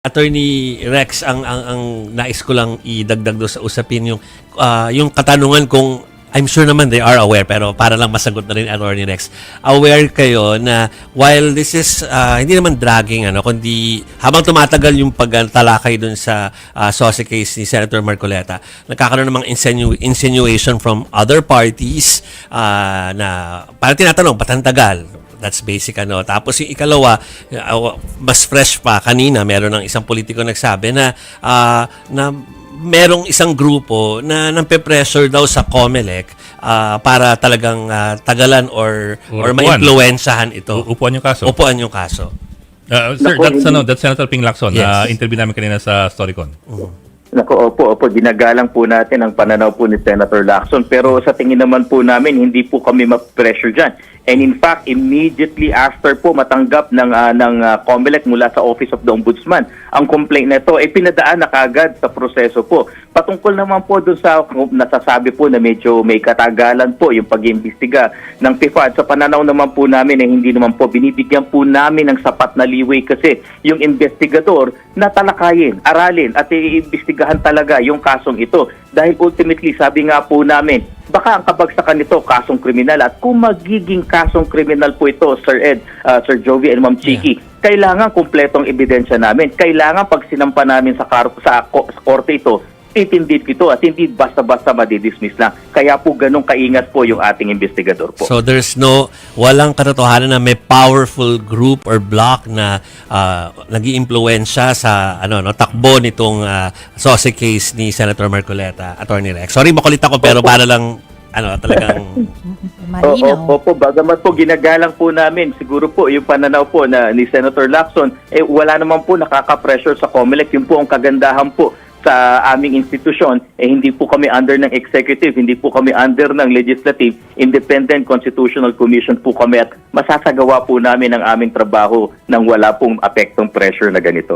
Attorney Rex, ang nais ko lang idagdag do sa usapin yung katanungan kung I'm sure naman they are aware, pero para lang masagot na rin Attorney Rex. Aware kayo na while this is hindi naman dragging kundi habang tumatagal yung pagtalakay dun sa SOSE case ni Senator Marcoleta, nagkakaroon ng mga insinuation from other parties na parang tinatanong ba't ang tagal? That's basic Tapos yung ikalawa, mas fresh pa kanina, meron ng isang politiko nagsabi na merong isang grupo na nampe-pressure daw sa COMELEC para talagang tagalan or ma-influensyahan ito. Upuan yung kaso. Upuan yung kaso. Sir, that's Senator Ping Lacson. Yes. Interview namin kanina sa Storycon. Naku, opo, ginagalang po natin ang pananaw po ni Senator Lacson. Pero sa tingin naman po namin, hindi po kami ma-pressure dyan. And in fact, immediately after po matanggap ng COMELEC mula sa Office of the Ombudsman, ang complaint na ito ay pinadaan na kagad sa proseso po. Patungkol naman po doon sa nasasabi po na medyo may katagalan po yung pag-iimbestiga ng PIFAD. Sa pananaw naman po namin hindi naman po binibigyan po namin ng sapat na leeway kasi yung investigador na talakayin, aralin at iimbestigahan talaga yung kasong ito. Dahil ultimately, sabi nga po namin, baka ang kabagsakan nito kasong kriminal at kung magiging kasong kriminal po ito, Sir Ed, Sir Jovi and Ma'am Chiki, kailangan kumpletong ebidensya namin. Kailangan pag sinampa namin sa korte ito, titindid ito at hindi basta-basta madidismiss lang. Kaya po ganun kaingat po yung ating investigador po. So there's walang katotohanan na may powerful group or block na nag-iimpluwensya sa takbo nitong SOSE case ni Senator Marcoleta, Attorney Rex. Sorry makulit ako pero para lang talagang Opo, bagamat po ginagalang po namin, siguro po yung pananaw po na ni Senator Lacson, wala naman po nakaka-pressure sa COMELEC. Yung po ang kagandahan po sa aming institusyon, hindi po kami under ng executive, hindi po kami under ng legislative, independent constitutional commission po kami at masasagawa po namin ang aming trabaho nang wala pong apektong pressure na ganito.